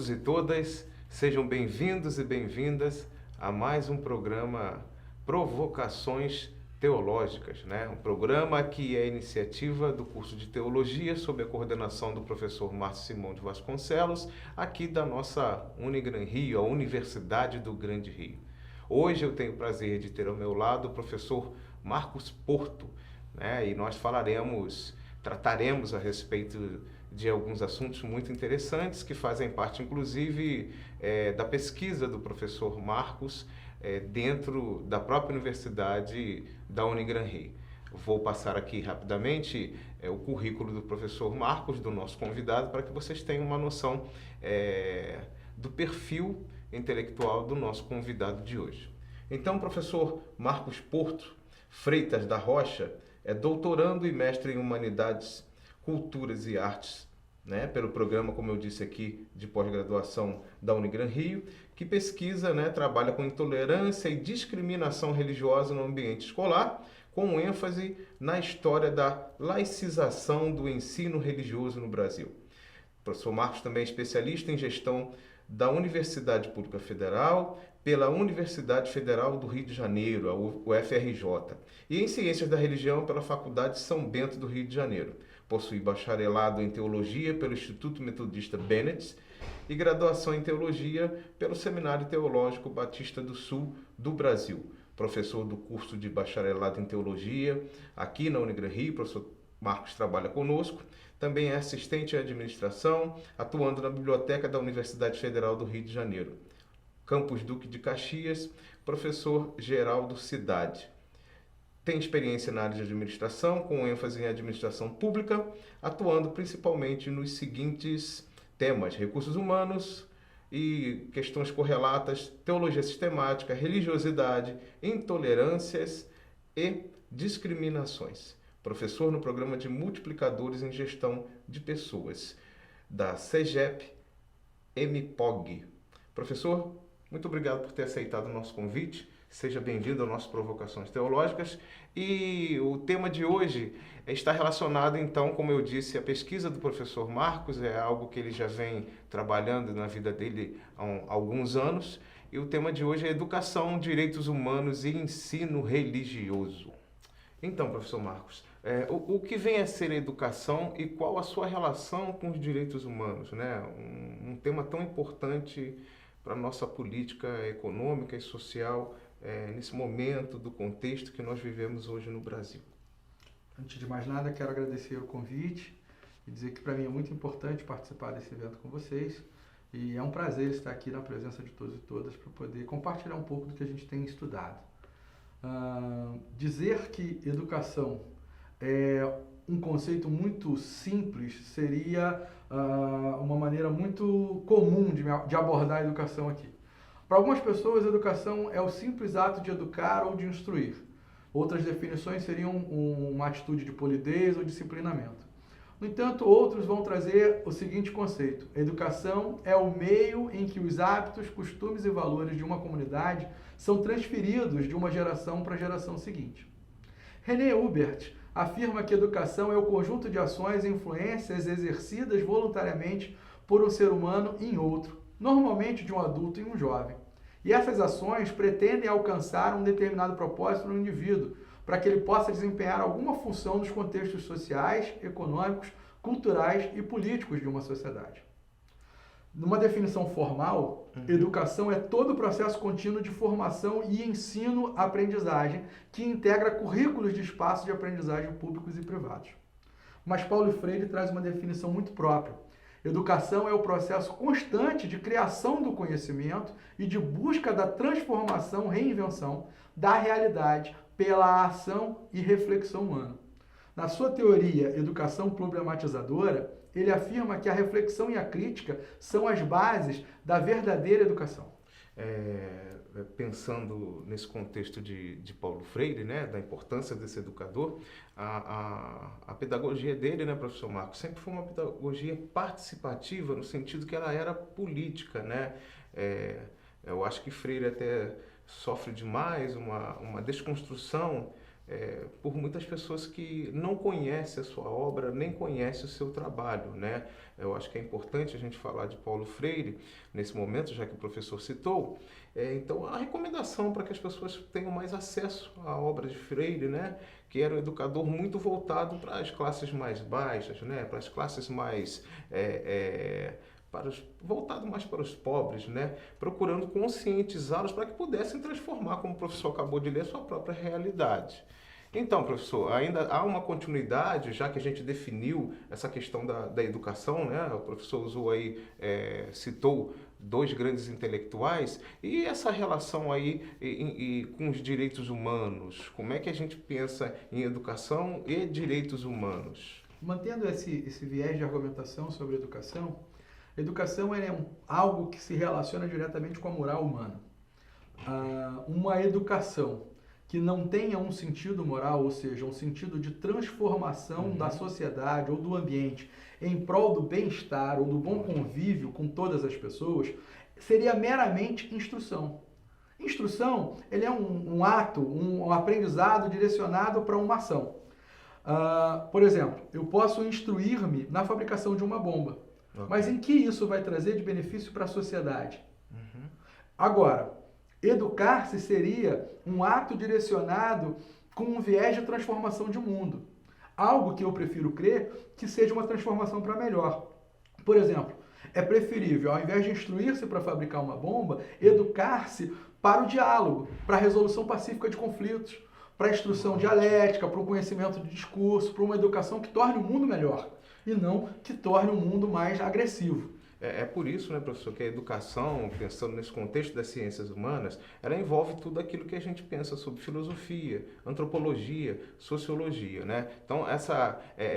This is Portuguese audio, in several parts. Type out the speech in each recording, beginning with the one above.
todos e todas, sejam bem-vindos e bem-vindas a mais um programa Provocações Teológicas, né? Um programa que é iniciativa do curso de Teologia sob a coordenação do professor Márcio Simão de Vasconcelos, aqui da nossa Unigran Rio, a Universidade do Grande Rio. Hoje eu tenho o prazer de ter ao meu lado o professor Marcos Porto, né? E nós trataremos a respeito de alguns assuntos muito interessantes que fazem parte, inclusive, da pesquisa do professor Marcos dentro da própria Universidade da Unigran Rio. Vou passar aqui rapidamente o currículo do professor Marcos, do nosso convidado, para que vocês tenham uma noção do perfil intelectual do nosso convidado de hoje. Então, o professor Marcos Porto Freitas da Rocha é doutorando e mestre em Humanidades, Culturas e Artes, né, pelo programa, como eu disse aqui, de pós-graduação da Unigran Rio, que pesquisa, né, trabalha com intolerância e discriminação religiosa no ambiente escolar, com ênfase na história da laicização do ensino religioso no Brasil. O professor Marcos também é especialista em gestão da Universidade Pública Federal, pela Universidade Federal do Rio de Janeiro, a UFRJ, e em Ciências da Religião pela Faculdade São Bento do Rio de Janeiro. Possui bacharelado em Teologia pelo Instituto Metodista Bennett e graduação em Teologia pelo Seminário Teológico Batista do Sul do Brasil. Professor do curso de bacharelado em Teologia aqui na Unigran Rio, o professor Marcos trabalha conosco. Também é assistente em administração, atuando na Biblioteca da Universidade Federal do Rio de Janeiro. Campus Duque de Caxias, professor Geraldo Cidade. Tem experiência na área de administração, com ênfase em administração pública, atuando principalmente nos seguintes temas: recursos humanos e questões correlatas, teologia sistemática, religiosidade, intolerâncias e discriminações. Professor no programa de multiplicadores em gestão de pessoas, da CEGEP-MPOG. Professor, muito obrigado por ter aceitado o nosso convite. Seja bem-vindo ao nosso Provocações Teológicas. E o tema de hoje está relacionado, então, como eu disse, à pesquisa do professor Marcos. É algo que ele já vem trabalhando na vida dele há alguns anos. E o tema de hoje é Educação, Direitos Humanos e Ensino Religioso. Então, professor Marcos, o que vem a ser a educação e qual a sua relação com os direitos humanos, né? Um tema tão importante para a nossa política econômica e social nesse momento do contexto que nós vivemos hoje no Brasil. Antes de mais nada, quero agradecer o convite e dizer que para mim é muito importante participar desse evento com vocês e é um prazer estar aqui na presença de todos e todas para poder compartilhar um pouco do que a gente tem estudado. Dizer que educação é um conceito muito simples seria uma maneira muito comum de abordar a educação aqui. Para algumas pessoas, a educação é o simples ato de educar ou de instruir. Outras definições seriam uma atitude de polidez ou disciplinamento. No entanto, outros vão trazer o seguinte conceito: a educação é o meio em que os hábitos, costumes e valores de uma comunidade são transferidos de uma geração para a geração seguinte. René Hubert afirma que educação é o conjunto de ações e influências exercidas voluntariamente por um ser humano em outro, normalmente de um adulto em um jovem. E essas ações pretendem alcançar um determinado propósito no indivíduo, para que ele possa desempenhar alguma função nos contextos sociais, econômicos, culturais e políticos de uma sociedade. Numa definição formal, educação é todo o processo contínuo de formação e ensino-aprendizagem que integra currículos de espaços de aprendizagem públicos e privados. Mas Paulo Freire traz uma definição muito própria. Educação é o processo constante de criação do conhecimento e de busca da transformação, reinvenção da realidade pela ação e reflexão humana. Na sua teoria Educação Problematizadora, ele afirma que a reflexão e a crítica são as bases da verdadeira educação. Pensando nesse contexto de Paulo Freire, né, da importância desse educador, a pedagogia dele, né, professor Marcos, sempre foi uma pedagogia participativa, no sentido que ela era política, né? Eu acho que Freire até sofre demais uma desconstrução por muitas pessoas que não conhecem a sua obra, nem conhecem o seu trabalho, né? Eu acho que é importante a gente falar de Paulo Freire nesse momento, já que o professor citou. Então, a recomendação para que as pessoas tenham mais acesso à obra de Freire, né? Que era um educador muito voltado para as classes mais baixas, né? Para as classes mais... voltado mais para os pobres, né? Procurando conscientizá-los para que pudessem transformar, como o professor acabou de ler, a sua própria realidade. Então, professor, ainda há uma continuidade, já que a gente definiu essa questão da educação, né? O professor usou aí, citou dois grandes intelectuais, e essa relação aí com os direitos humanos? Como é que a gente pensa em educação e direitos humanos? Mantendo esse viés de argumentação sobre educação é algo que se relaciona diretamente com a moral humana. Uma educação que não tenha um sentido moral, ou seja, um sentido de transformação da sociedade ou do ambiente em prol do bem-estar ou do bom convívio com todas as pessoas, seria meramente instrução. Instrução, ele é um ato, um aprendizado direcionado para uma ação. Por exemplo, eu posso instruir-me na fabricação de uma bomba. Okay. Mas em que isso vai trazer de benefício para a sociedade? Agora, educar-se seria um ato direcionado com um viés de transformação de mundo. Algo que eu prefiro crer que seja uma transformação para melhor. Por exemplo, é preferível, ao invés de instruir-se para fabricar uma bomba, educar-se para o diálogo, para a resolução pacífica de conflitos, para a instrução dialética, para o conhecimento de discurso, para uma educação que torne o mundo melhor e não que torne o mundo mais agressivo. É por isso, né, professor, que a educação, pensando nesse contexto das ciências humanas, ela envolve tudo aquilo que a gente pensa sobre filosofia, antropologia, sociologia, né? Então,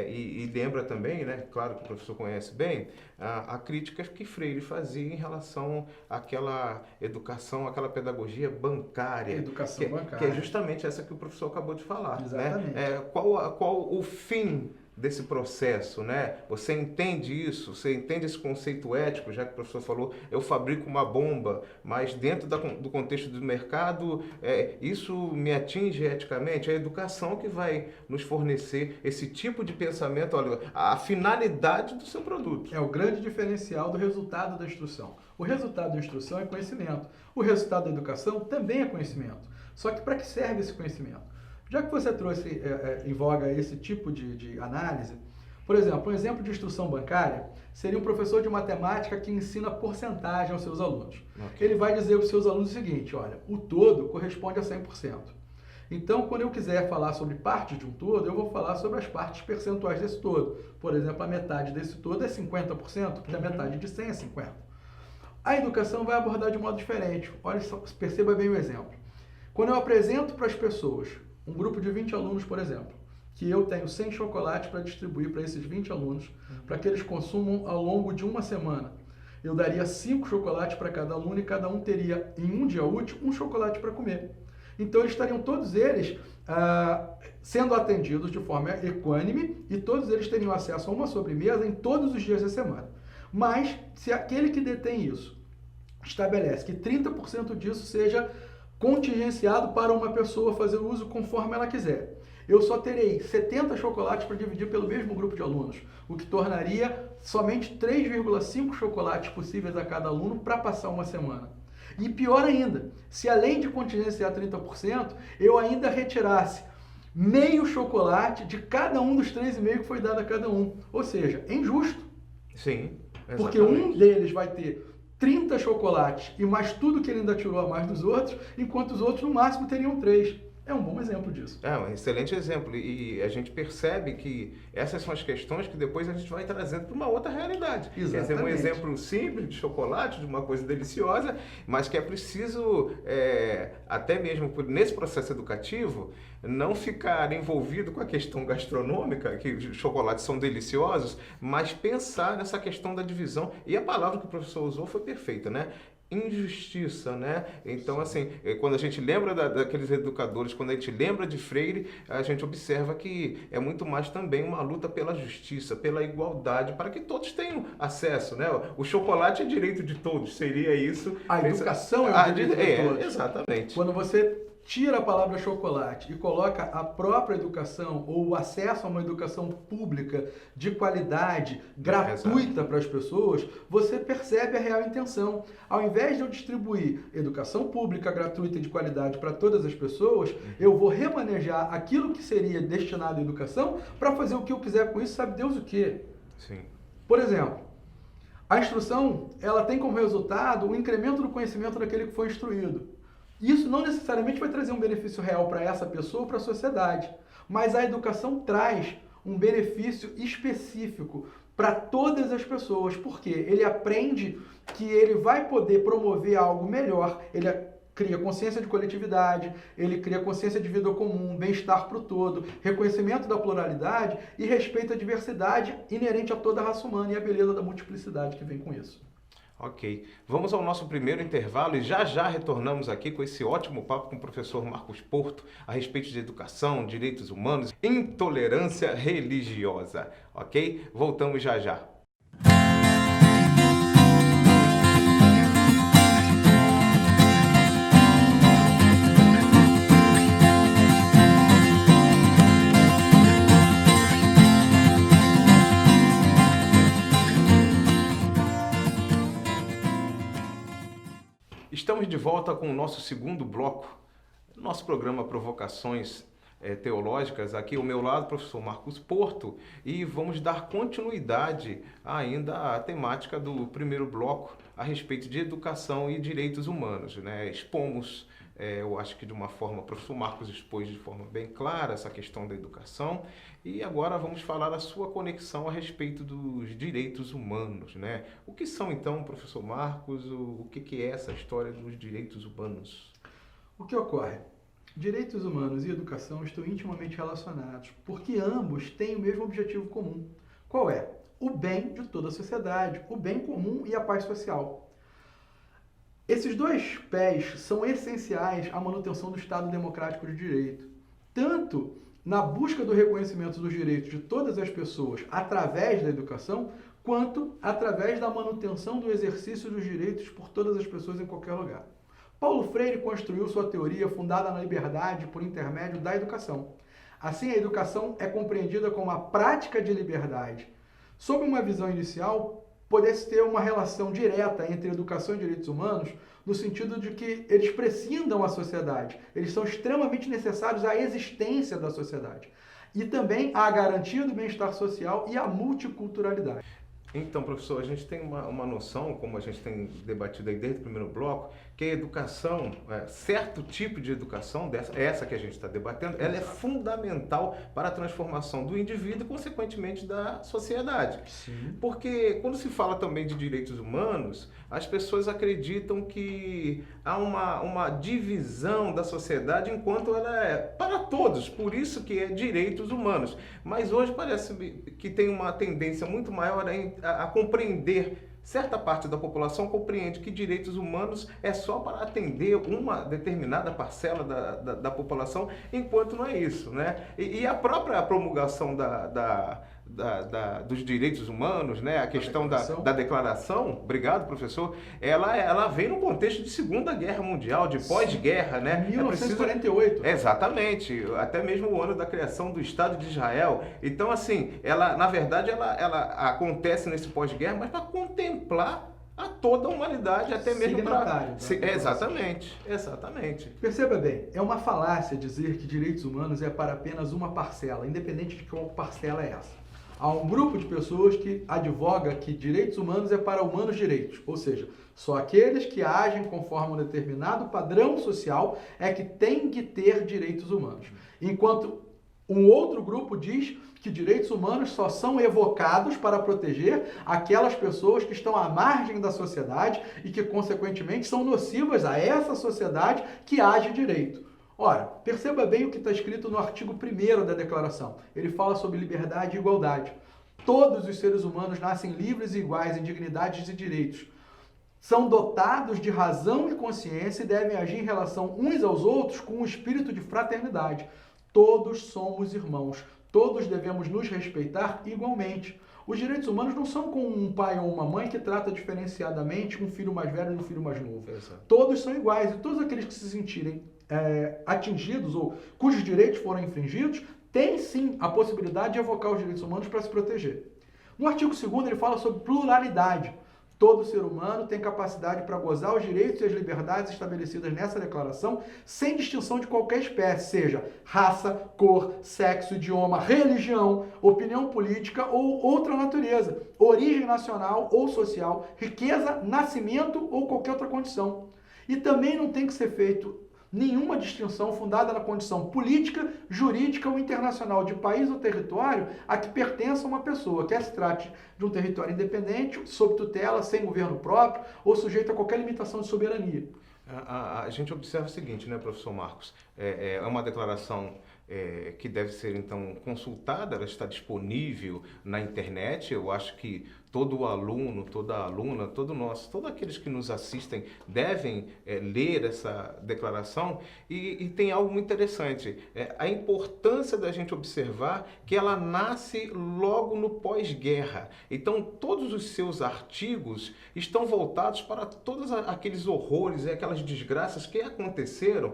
e lembra também, né, claro que o professor conhece bem, a crítica que Freire fazia em relação àquela educação, àquela pedagogia bancária. Educação bancária. Que é justamente essa que o professor acabou de falar. Exatamente. Né? Qual o fim desse processo, né? Você entende isso? Você entende esse conceito ético, já que o professor falou, eu fabrico uma bomba, mas dentro do contexto do mercado, isso me atinge eticamente? É a educação que vai nos fornecer esse tipo de pensamento, olha, a finalidade do seu produto. É o grande diferencial do resultado da instrução. O resultado da instrução é conhecimento. O resultado da educação também é conhecimento. Só que para que serve esse conhecimento? Já que você trouxe em voga esse tipo de análise, por exemplo, um exemplo de instrução bancária seria um professor de matemática que ensina porcentagem aos seus alunos. Okay. Ele vai dizer aos seus alunos o seguinte, olha, o todo corresponde a 100%. Então, quando eu quiser falar sobre parte de um todo, eu vou falar sobre as partes percentuais desse todo. Por exemplo, a metade desse todo é 50%, porque a metade de 100 é 50%. A educação vai abordar de modo diferente. Olha, perceba bem o exemplo. Quando eu apresento para as pessoas um grupo de 20 alunos, por exemplo, que eu tenho 100 chocolates para distribuir para esses 20 alunos, para que eles consumam ao longo de uma semana. Eu daria 5 chocolates para cada aluno e cada um teria, em um dia útil, um chocolate para comer. Então, eles estariam todos eles sendo atendidos de forma equânime e todos eles teriam acesso a uma sobremesa em todos os dias da semana. Mas, se aquele que detém isso estabelece que 30% disso seja contingenciado para uma pessoa fazer uso conforme ela quiser, eu só terei 70 chocolates para dividir pelo mesmo grupo de alunos, o que tornaria somente 3,5 chocolates possíveis a cada aluno para passar uma semana. E pior ainda, se além de contingenciar 30%, eu ainda retirasse meio chocolate de cada um dos 3,5 que foi dado a cada um. Ou seja, é injusto. Sim, exatamente. Porque um deles vai ter 30 chocolates e mais tudo que ele ainda tirou a mais dos outros, enquanto os outros no máximo teriam 3. É um bom exemplo disso. É um excelente exemplo. E a gente percebe que essas são as questões que depois a gente vai trazendo para uma outra realidade. Exatamente. Quer dizer, um exemplo simples de chocolate, de uma coisa deliciosa, mas que é preciso, até mesmo nesse processo educativo, não ficar envolvido com a questão gastronômica, que os chocolates são deliciosos, mas pensar nessa questão da divisão. E a palavra que o professor usou foi perfeita, né? Injustiça, né? Então, assim, quando a gente lembra daqueles educadores, quando a gente lembra de Freire, a gente observa que é muito mais também uma luta pela justiça, pela igualdade, para que todos tenham acesso, né? O chocolate é direito de todos, seria isso. A educação é o direito de todos. Exatamente. Quando você tira a palavra chocolate e coloca a própria educação ou o acesso a uma educação pública de qualidade, gratuita para as pessoas, você percebe a real intenção. Ao invés de eu distribuir educação pública gratuita e de qualidade para todas as pessoas, eu vou remanejar aquilo que seria destinado à educação para fazer o que eu quiser com isso, sabe Deus o quê? Sim. Por exemplo, a instrução, ela tem como resultado o incremento do conhecimento daquele que foi instruído. Isso não necessariamente vai trazer um benefício real para essa pessoa ou para a sociedade, mas a educação traz um benefício específico para todas as pessoas, porque ele aprende que ele vai poder promover algo melhor, ele cria consciência de coletividade, ele cria consciência de vida comum, bem-estar para o todo, reconhecimento da pluralidade e respeito à diversidade inerente a toda a raça humana e a beleza da multiplicidade que vem com isso. Ok. Vamos ao nosso primeiro intervalo e já retornamos aqui com esse ótimo papo com o professor Marcos Porto a respeito de educação, direitos humanos, intolerância religiosa. Ok? Voltamos já. Estamos de volta com o nosso segundo bloco, nosso programa Provocações Teológicas. Aqui ao meu lado, o professor Marcos Porto, e vamos dar continuidade ainda à temática do primeiro bloco a respeito de educação e direitos humanos, né? Expomos, eu acho que de uma forma, o professor Marcos expôs de forma bem clara essa questão da educação, e agora vamos falar da sua conexão a respeito dos direitos humanos, né? O que são então, professor Marcos, o que é essa história dos direitos humanos? O que ocorre? Direitos humanos e educação estão intimamente relacionados, porque ambos têm o mesmo objetivo comum. Qual é? O bem de toda a sociedade, o bem comum e a paz social. Esses dois pés são essenciais à manutenção do Estado democrático de direito, tanto na busca do reconhecimento dos direitos de todas as pessoas através da educação, quanto através da manutenção do exercício dos direitos por todas as pessoas em qualquer lugar. Paulo Freire construiu sua teoria fundada na liberdade por intermédio da educação. Assim, a educação é compreendida como a prática de liberdade. Sob uma visão inicial, pudesse ter uma relação direta entre educação e direitos humanos, no sentido de que eles prescindam a sociedade, eles são extremamente necessários à existência da sociedade e também à garantia do bem-estar social e à multiculturalidade. Então, professor, a gente tem uma noção, como a gente tem debatido aí desde o primeiro bloco, que a educação, certo tipo de educação, essa que a gente está debatendo, ela é fundamental para a transformação do indivíduo e, consequentemente, da sociedade. Sim. Porque quando se fala também de direitos humanos, as pessoas acreditam que há uma divisão da sociedade enquanto ela é para todos, por isso que é direitos humanos. Mas hoje parece que tem uma tendência muito maior a compreender, certa parte da população compreende que direitos humanos é só para atender uma determinada parcela da população, enquanto não é isso, né? E a própria promulgação dos direitos humanos, né? A questão da declaração, obrigado, professor, ela vem no contexto de Segunda Guerra Mundial, de pós-guerra, né? 1948. Exatamente, até mesmo o ano da criação do Estado de Israel. Então, assim, na verdade, ela acontece nesse pós-guerra, mas para contemplar a toda a humanidade, até mesmo para... Exatamente. Perceba bem, é uma falácia dizer que direitos humanos é para apenas uma parcela, independente de qual parcela é essa. Há um grupo de pessoas que advoga que direitos humanos é para humanos direitos, ou seja, só aqueles que agem conforme um determinado padrão social é que têm que ter direitos humanos. Enquanto um outro grupo diz que direitos humanos só são evocados para proteger aquelas pessoas que estão à margem da sociedade e que, consequentemente, são nocivas a essa sociedade que age direito. Ora, perceba bem o que está escrito no artigo 1º da Declaração. Ele fala sobre liberdade e igualdade. Todos os seres humanos nascem livres e iguais em dignidades e direitos. São dotados de razão e consciência e devem agir em relação uns aos outros com um espírito de fraternidade. Todos somos irmãos. Todos devemos nos respeitar igualmente. Os direitos humanos não são com um pai ou uma mãe que trata diferenciadamente um filho mais velho e um filho mais novo. Exato. Todos são iguais e todos aqueles que se sentirem atingidos ou cujos direitos foram infringidos têm sim a possibilidade de evocar os direitos humanos para se proteger. No artigo 2º ele fala sobre pluralidade. Todo ser humano tem capacidade para gozar os direitos e as liberdades estabelecidas nessa declaração, sem distinção de qualquer espécie, seja raça, cor, sexo, idioma, religião, opinião política ou outra natureza, origem nacional ou social, riqueza, nascimento ou qualquer outra condição. E também não tem que ser feito nenhuma distinção fundada na condição política, jurídica ou internacional de país ou território a que pertença uma pessoa, quer se trate de um território independente, sob tutela, sem governo próprio ou sujeito a qualquer limitação de soberania. A gente observa o seguinte, né, professor Marcos? É uma declaração que deve ser, então, consultada, ela está disponível na internet. Eu acho que todo aluno, toda aluna, todos aqueles que nos assistem devem ler essa declaração e tem algo muito interessante, a importância da gente observar que ela nasce logo no pós-guerra. Então, todos os seus artigos estão voltados para todos aqueles horrores, aquelas desgraças que aconteceram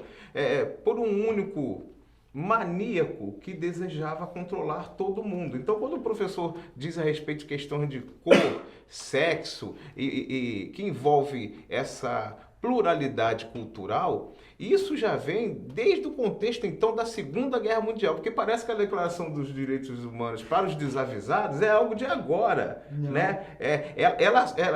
por um único maníaco que desejava controlar todo mundo. Então, quando o professor diz a respeito de questões de cor, sexo e que envolve essa pluralidade cultural, isso já vem desde o contexto, então, da Segunda Guerra Mundial, porque parece que a Declaração dos Direitos Humanos para os desavisados é algo de agora, né?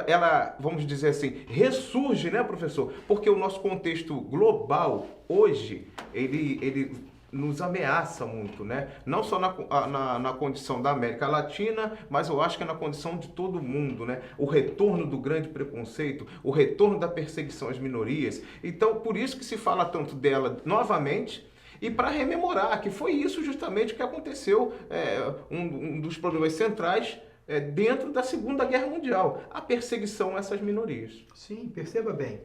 Ela, vamos dizer assim, ressurge, né, professor? Porque o nosso contexto global, hoje, ele nos ameaça muito, né? Não só na condição da América Latina, mas eu acho que é na condição de todo mundo, né? O retorno do grande preconceito, o retorno da perseguição às minorias. Então, por isso que se fala tanto dela novamente, e para rememorar que foi isso justamente que aconteceu, um dos problemas centrais dentro da Segunda Guerra Mundial, a perseguição a essas minorias. Sim, perceba bem.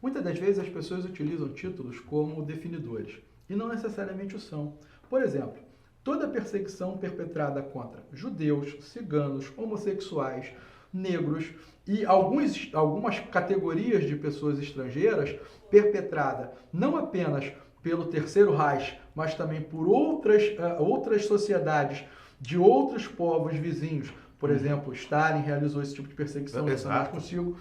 Muitas das vezes as pessoas utilizam títulos como definidores. E não necessariamente o são. Por exemplo, toda perseguição perpetrada contra judeus, ciganos, homossexuais, negros e algumas categorias de pessoas estrangeiras, perpetrada não apenas pelo Terceiro Reich, mas também por outras sociedades de outros povos vizinhos. Por exemplo, Stalin realizou esse tipo de perseguição, consigo.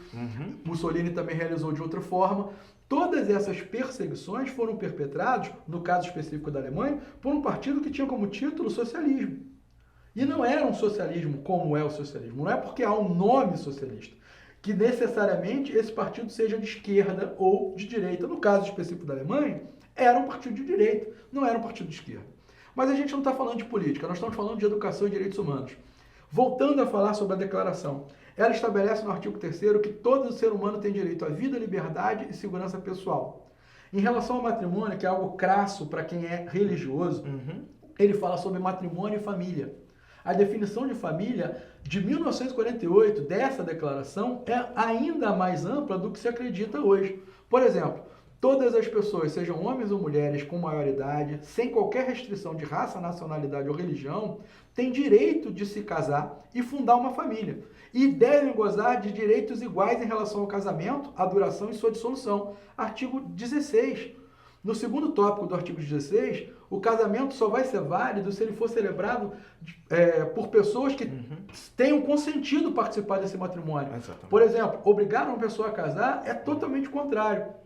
Mussolini também realizou de outra forma. Todas essas perseguições foram perpetradas, no caso específico da Alemanha, por um partido que tinha como título socialismo. E não era um socialismo como é o socialismo. Não é porque há um nome socialista que necessariamente esse partido seja de esquerda ou de direita. No caso específico da Alemanha, era um partido de direita, não era um partido de esquerda. Mas a gente não está falando de política, nós estamos falando de educação e direitos humanos. Voltando a falar sobre a declaração, ela estabelece no artigo 3º que todo ser humano tem direito à vida, liberdade e segurança pessoal. Em relação ao matrimônio, que é algo crasso para quem é religioso, ele fala sobre matrimônio e família. A definição de família de 1948, dessa declaração, é ainda mais ampla do que se acredita hoje. Por exemplo, todas as pessoas, sejam homens ou mulheres com maioridade, sem qualquer restrição de raça, nacionalidade ou religião, têm direito de se casar e fundar uma família. E devem gozar de direitos iguais em relação ao casamento, a duração e sua dissolução. Artigo 16. No segundo tópico do artigo 16, o casamento só vai ser válido se ele for celebrado por pessoas que tenham consentido participar desse matrimônio. Exatamente. Por exemplo, obrigar uma pessoa a casar é totalmente contrário.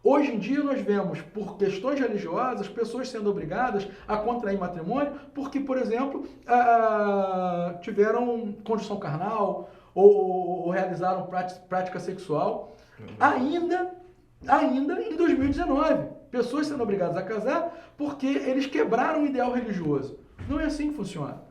Hoje em dia nós vemos, por questões religiosas, pessoas sendo obrigadas a contrair matrimônio porque, por exemplo, tiveram condição carnal ou realizaram prática sexual. Ainda em 2019, pessoas sendo obrigadas a casar porque eles quebraram o ideal religioso. Não é assim que funciona.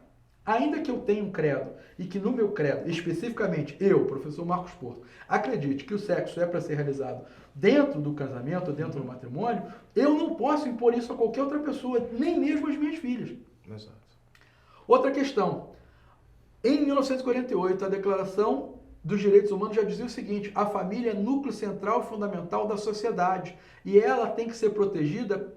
Ainda que eu tenha um credo e que no meu credo, especificamente eu, professor Marcos Porto, acredite que o sexo é para ser realizado dentro do casamento, dentro do matrimônio, eu não posso impor isso a qualquer outra pessoa, nem mesmo às minhas filhas. Exato. Outra questão. Em 1948, a Declaração dos Direitos Humanos já dizia o seguinte: a família é núcleo central e fundamental da sociedade e ela tem que ser protegida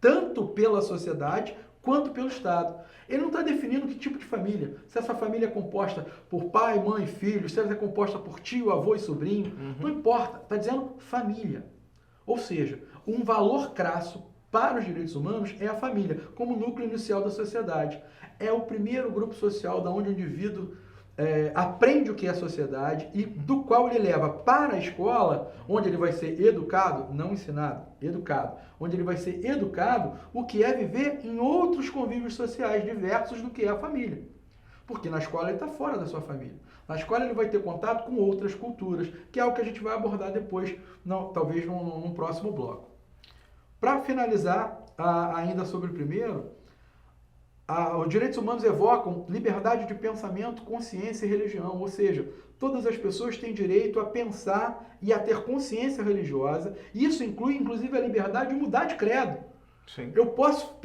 tanto pela sociedade quanto pelo Estado. Ele não está definindo que tipo de família. Se essa família é composta por pai, mãe, filhos, se ela é composta por tio, avô e sobrinho, não importa. Está dizendo família. Ou seja, um valor crasso para os direitos humanos é a família, como núcleo inicial da sociedade. É o primeiro grupo social da onde o indivíduo aprende o que é a sociedade e do qual ele leva para a escola, onde ele vai ser educado, não ensinado, educado, onde ele vai ser educado o que é viver em outros convívios sociais diversos do que é a família. Porque na escola ele está fora da sua família. Na escola ele vai ter contato com outras culturas, que é algo que a gente vai abordar depois, talvez num próximo bloco. Para finalizar, ainda sobre o primeiro, os direitos humanos evocam liberdade de pensamento, consciência e religião, ou seja, todas as pessoas têm direito a pensar e a ter consciência religiosa. Isso inclui, inclusive, a liberdade de mudar de credo. Sim. Eu posso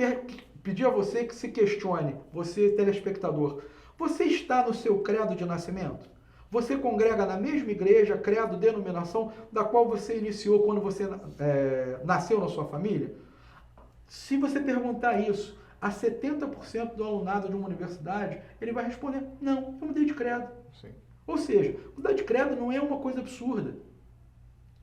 pedir a você que se questione, você telespectador, você está no seu credo de nascimento? Você congrega na mesma igreja, credo, denominação, da qual você iniciou quando você nasceu na sua família? Se você perguntar isso a 70% do alunado de uma universidade, ele vai responder, não, eu mudei de credo. Sim. Ou seja, mudar de credo não é uma coisa absurda.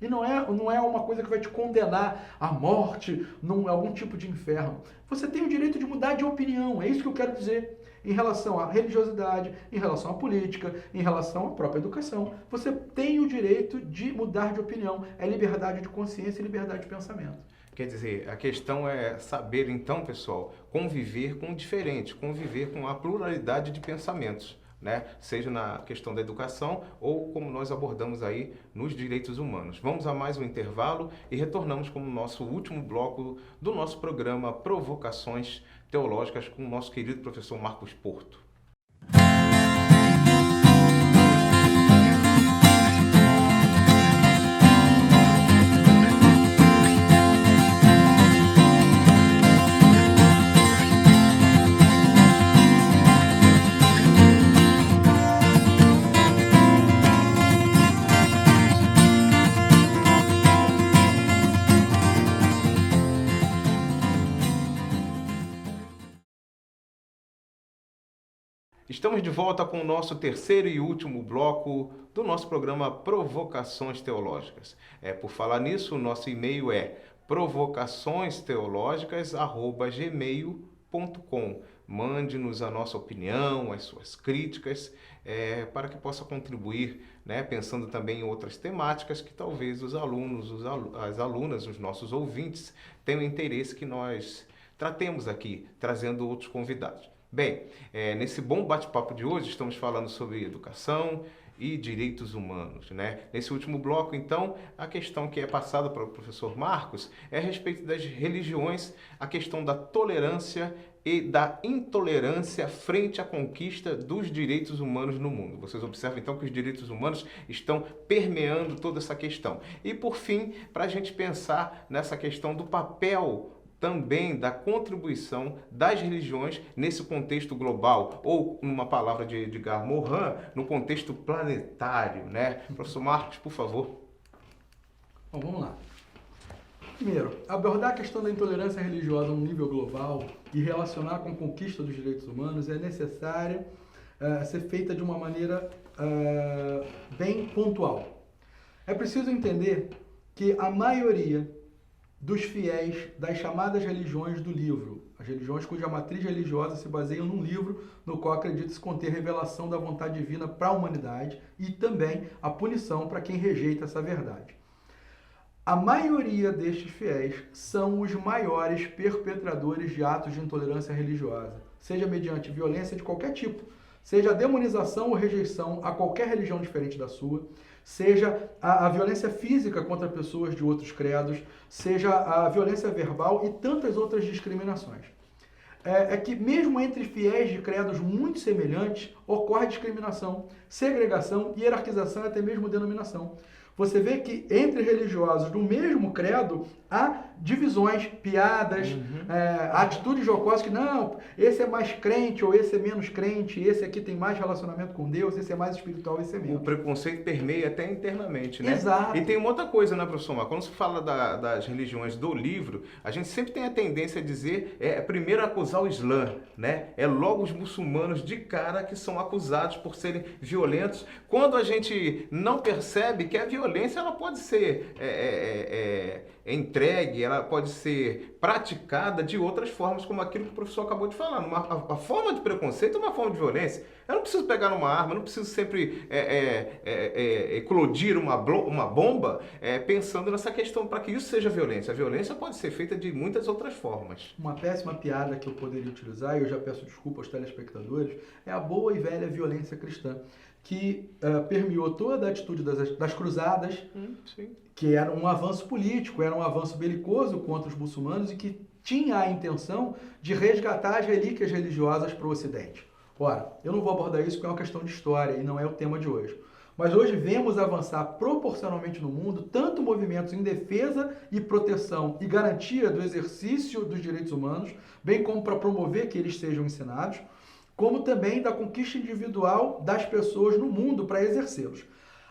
E não é uma coisa que vai te condenar à morte, algum tipo de inferno. Você tem o direito de mudar de opinião, é isso que eu quero dizer. Em relação à religiosidade, em relação à política, em relação à própria educação. Você tem o direito de mudar de opinião. É liberdade de consciência e liberdade de pensamento. Quer dizer, a questão é saber, então, pessoal, conviver com o diferente, conviver com a pluralidade de pensamentos, né? Seja na questão da educação ou como nós abordamos aí nos direitos humanos. Vamos a mais um intervalo e retornamos com o nosso último bloco do nosso programa Provocações Teológicas com o nosso querido professor Marcos Porto. Estamos de volta com o nosso terceiro e último bloco do nosso programa Provocações Teológicas. Por falar nisso, o nosso e-mail é provocaçõesteológicas@gmail.com. Mande-nos a nossa opinião, as suas críticas, para que possa contribuir, né, pensando também em outras temáticas que talvez os alunos, as alunas, os nossos ouvintes tenham interesse que nós tratemos aqui, trazendo outros convidados. Bem, nesse bom bate-papo de hoje, estamos falando sobre educação e direitos humanos, né? Nesse último bloco, então, a questão que é passada para o professor Marcos é a respeito das religiões, a questão da tolerância e da intolerância frente à conquista dos direitos humanos no mundo. Vocês observam, então, que os direitos humanos estão permeando toda essa questão. E, por fim, para a gente pensar nessa questão do papel também da contribuição das religiões nesse contexto global, ou, numa palavra de Edgar Morin, no contexto planetário, né? Professor Marcos, por favor. Bom, vamos lá. Primeiro, abordar a questão da intolerância religiosa no nível global e relacionar com a conquista dos direitos humanos é necessária ser feita de uma maneira bem pontual. É preciso entender que a maioria dos fiéis das chamadas religiões do livro, as religiões cuja matriz religiosa se baseia num livro no qual acredita-se conter revelação da vontade divina para a humanidade e também a punição para quem rejeita essa verdade. A maioria destes fiéis são os maiores perpetradores de atos de intolerância religiosa, seja mediante violência de qualquer tipo, seja a demonização ou rejeição a qualquer religião diferente da sua, seja a violência física contra pessoas de outros credos, seja a violência verbal e tantas outras discriminações. É que mesmo entre fiéis de credos muito semelhantes, ocorre discriminação, segregação, hierarquização e até mesmo denominação. você vê que entre religiosos do mesmo credo há divisões, piadas, atitudes jocosas que não, esse é mais crente ou esse é menos crente, esse aqui tem mais relacionamento com Deus, esse é mais espiritual, esse é menos. O preconceito permeia até internamente, né? Exato. E tem uma outra coisa, né, professor Marcos? Quando se fala das religiões do livro, a gente sempre tem a tendência a dizer, primeiro acusar o Islã, né? É logo os muçulmanos de cara que são acusados por serem violentos, quando a gente não percebe que a violência ela pode ser entregue, ela pode ser praticada de outras formas, como aquilo que o professor acabou de falar. A forma de preconceito é uma forma de violência. Eu não preciso pegar numa arma, eu não preciso sempre eclodir uma bomba pensando nessa questão para que isso seja violência. A violência pode ser feita de muitas outras formas. Uma péssima piada que eu poderia utilizar, e eu já peço desculpa aos telespectadores, é a boa e velha violência cristã, que permeou toda a atitude das cruzadas, que era um avanço político, era um avanço belicoso contra os muçulmanos e que tinha a intenção de resgatar as relíquias religiosas para o Ocidente. Ora, eu não vou abordar isso porque é uma questão de história e não é o tema de hoje. Mas hoje vemos avançar proporcionalmente no mundo tanto movimentos em defesa e proteção e garantia do exercício dos direitos humanos, bem como para promover que eles sejam ensinados, como também da conquista individual das pessoas no mundo para exercê-los.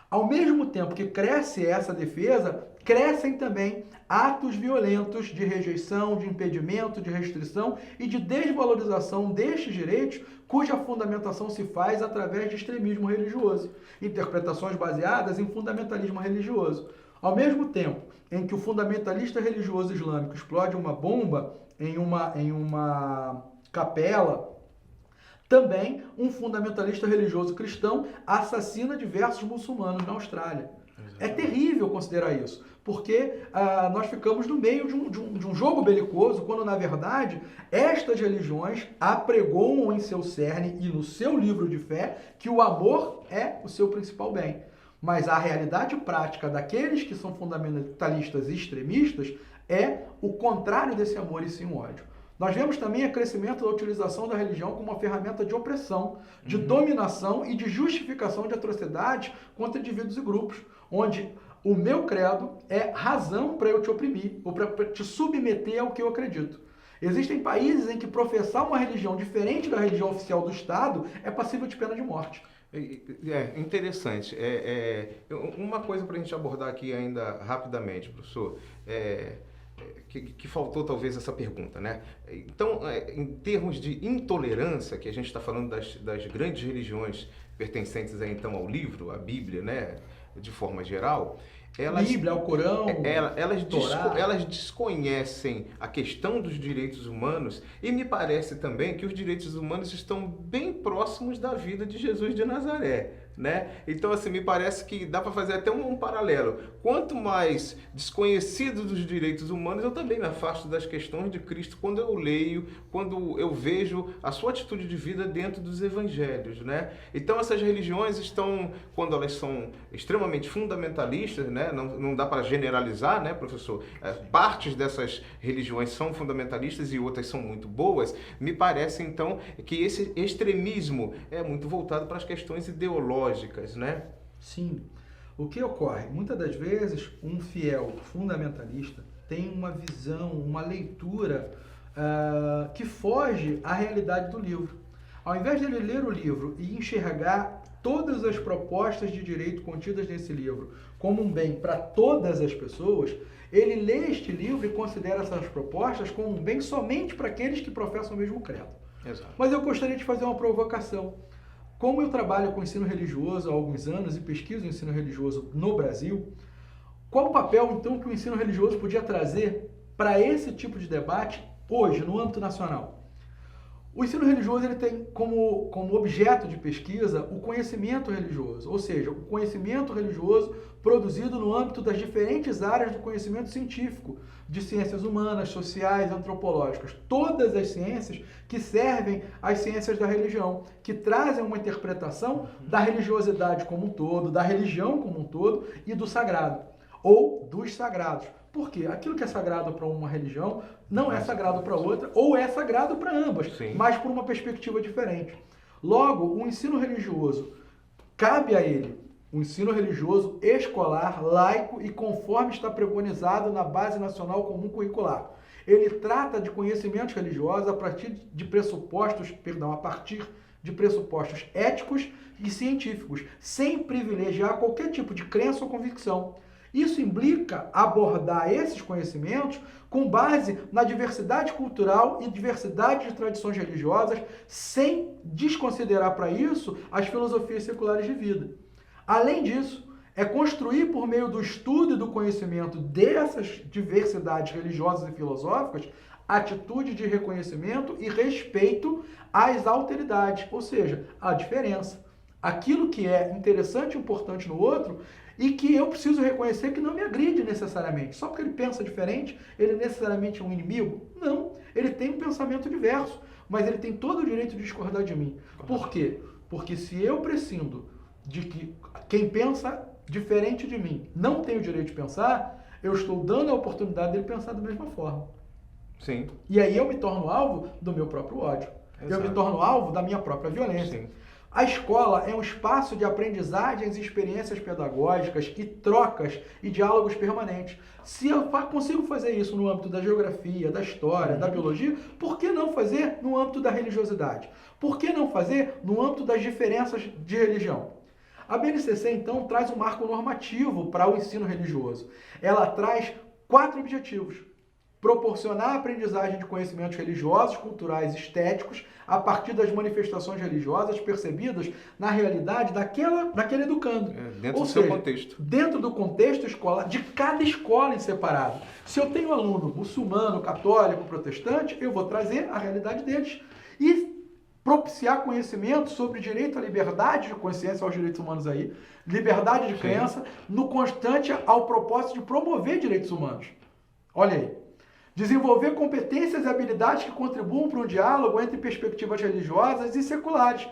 Ao mesmo tempo que cresce essa defesa, crescem também atos violentos de rejeição, de impedimento, de restrição e de desvalorização destes direitos, cuja fundamentação se faz através de extremismo religioso, interpretações baseadas em fundamentalismo religioso. Ao mesmo tempo em que o fundamentalista religioso islâmico explode uma bomba em uma capela, também um fundamentalista religioso cristão assassina diversos muçulmanos na Austrália. Exatamente. É terrível considerar isso, porque nós ficamos no meio de um jogo belicoso, quando na verdade estas religiões apregoam em seu cerne e no seu livro de fé que o amor é o seu principal bem. Mas a realidade prática daqueles que são fundamentalistas e extremistas é o contrário desse amor e sim o ódio. Nós vemos também o crescimento da utilização da religião como uma ferramenta de opressão, de dominação e de justificação de atrocidades contra indivíduos e grupos, onde o meu credo é razão para eu te oprimir, ou para te submeter ao que eu acredito. Existem países em que professar uma religião diferente da religião oficial do Estado é passível de pena de morte. É interessante. Uma coisa para a gente abordar aqui ainda rapidamente, professor, que faltou talvez essa pergunta, né? Então, em termos de intolerância, que a gente está falando das grandes religiões pertencentes aí, então ao livro, à Bíblia, né? De forma geral, Bíblia, ao Corão, elas desconhecem a questão dos direitos humanos e me parece também que os direitos humanos estão bem próximos da vida de Jesus de Nazaré, né? Então, assim, me parece que dá para fazer até um paralelo. Quanto mais desconhecido dos direitos humanos, eu também me afasto das questões de Cristo quando eu leio, quando eu vejo a sua atitude de vida dentro dos evangelhos, né? Então, essas religiões estão, quando elas são extremamente fundamentalistas, né? Não dá para generalizar, né, professor? Partes dessas religiões são fundamentalistas e outras são muito boas. Me parece, então, que esse extremismo é muito voltado para as questões ideológicas, né? Sim. O que ocorre? Muitas das vezes, um fiel fundamentalista tem uma visão, uma leitura que foge à realidade do livro. Ao invés de ele ler o livro e enxergar todas as propostas de direito contidas nesse livro como um bem para todas as pessoas, ele lê este livro e considera essas propostas como um bem somente para aqueles que professam o mesmo credo. Exato. Mas eu gostaria de fazer uma provocação. Como eu trabalho com ensino religioso há alguns anos e pesquiso o ensino religioso no Brasil, qual o papel, então, que o ensino religioso podia trazer para esse tipo de debate hoje, no âmbito nacional? O ensino religioso ele tem como objeto de pesquisa o conhecimento religioso, ou seja, o conhecimento religioso produzido no âmbito das diferentes áreas do conhecimento científico, de ciências humanas, sociais, antropológicas, todas as ciências que servem às ciências da religião, que trazem uma interpretação da religiosidade como um todo, da religião como um todo e do sagrado, ou dos sagrados. Por quê? Aquilo que é sagrado para uma religião não é sagrado para outra, ou é sagrado para ambas, Sim. mas por uma perspectiva diferente. Logo, o ensino religioso, cabe a ele o ensino religioso escolar, laico e conforme está preconizado na Base Nacional Comum Curricular. Ele trata de conhecimentos religiosos a partir de pressupostos éticos e científicos, sem privilegiar qualquer tipo de crença ou convicção. Isso implica abordar esses conhecimentos com base na diversidade cultural e diversidade de tradições religiosas, sem desconsiderar para isso as filosofias seculares de vida. Além disso, é construir por meio do estudo e do conhecimento dessas diversidades religiosas e filosóficas atitude de reconhecimento e respeito às alteridades, ou seja, à diferença. Aquilo que é interessante e importante no outro e que eu preciso reconhecer que não me agride necessariamente. Só porque ele pensa diferente, ele necessariamente é um inimigo? Não, ele tem um pensamento diverso, mas ele tem todo o direito de discordar de mim. Por quê? Porque se eu prescindo de que quem pensa diferente de mim não tem o direito de pensar, eu estou dando a oportunidade dele pensar da mesma forma. Sim. E aí eu me torno alvo do meu próprio ódio. Exato. Eu me torno alvo da minha própria violência. Sim. A escola é um espaço de aprendizagens e experiências pedagógicas e trocas e diálogos permanentes. Se eu consigo fazer isso no âmbito da geografia, da história, da biologia, por que não fazer no âmbito da religiosidade? Por que não fazer no âmbito das diferenças de religião? A BNCC, então, traz um marco normativo para o ensino religioso. Ela traz 4 objetivos. Proporcionar a aprendizagem de conhecimentos religiosos, culturais e estéticos a partir das manifestações religiosas percebidas na realidade daquele educando. Dentro do seu contexto. Dentro do contexto escolar, de cada escola em separado. Se eu tenho aluno muçulmano, católico, protestante, eu vou trazer a realidade deles. E propiciar conhecimento sobre direito à liberdade de consciência, aos direitos humanos aí, liberdade de crença, no constante ao propósito de promover direitos humanos. Olha aí. Desenvolver competências e habilidades que contribuam para um diálogo entre perspectivas religiosas e seculares,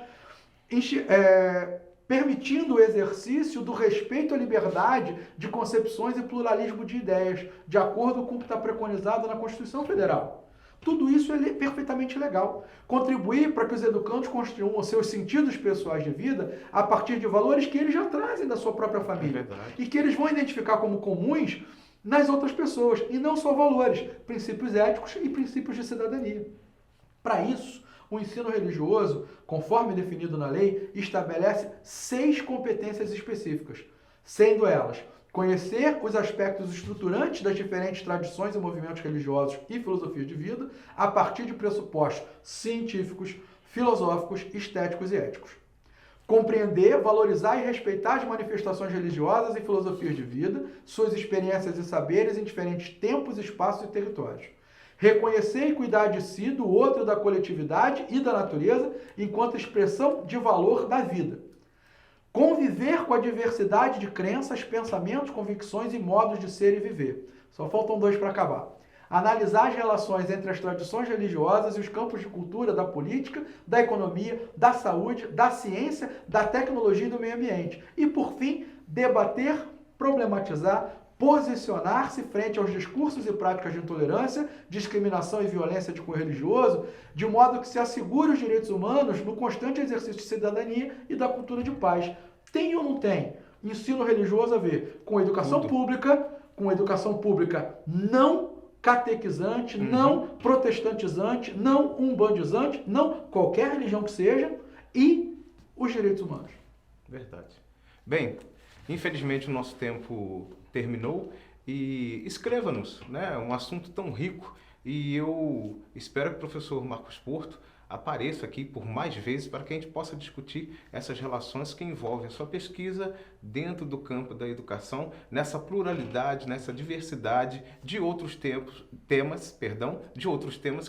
permitindo o exercício do respeito à liberdade de concepções e pluralismo de ideias, de acordo com o que está preconizado na Constituição Federal. Tudo isso é perfeitamente legal. Contribuir para que os educandos construam os seus sentidos pessoais de vida a partir de valores que eles já trazem da sua própria família. E que eles vão identificar como comuns nas outras pessoas. E não só valores, princípios éticos e princípios de cidadania. Para isso, o ensino religioso, conforme definido na lei, estabelece 6 competências específicas, sendo elas: conhecer os aspectos estruturantes das diferentes tradições e movimentos religiosos e filosofias de vida a partir de pressupostos científicos, filosóficos, estéticos e éticos. Compreender, valorizar e respeitar as manifestações religiosas e filosofias de vida, suas experiências e saberes em diferentes tempos, espaços e territórios. Reconhecer e cuidar de si, do outro, da coletividade e da natureza enquanto expressão de valor da vida. Conviver com a diversidade de crenças, pensamentos, convicções e modos de ser e viver. Só faltam 2 para acabar. Analisar as relações entre as tradições religiosas e os campos de cultura, da política, da economia, da saúde, da ciência, da tecnologia e do meio ambiente. E, por fim, debater, problematizar, posicionar-se frente aos discursos e práticas de intolerância, discriminação e violência de cunho religioso, de modo que se assegure os direitos humanos no constante exercício de cidadania e da cultura de paz. Tem ou não tem? Ensino religioso a ver com educação pública não catequizante, não protestantizante, não umbandizante, não qualquer religião que seja, e os direitos humanos. Verdade. Bem, infelizmente o nosso tempo terminou e escreva-nos, né? É um assunto tão rico e eu espero que o professor Marcos Porto apareça aqui por mais vezes para que a gente possa discutir essas relações que envolvem a sua pesquisa dentro do campo da educação, nessa pluralidade, nessa diversidade de outros temas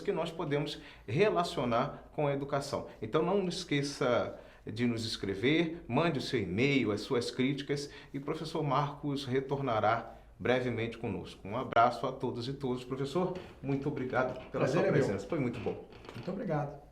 que nós podemos relacionar com a educação. Então não esqueça de nos escrever, mande o seu e-mail, as suas críticas e o professor Marcos retornará brevemente conosco. Um abraço a todos e todas. Professor, muito obrigado pela sua presença. Foi muito bom. Muito obrigado.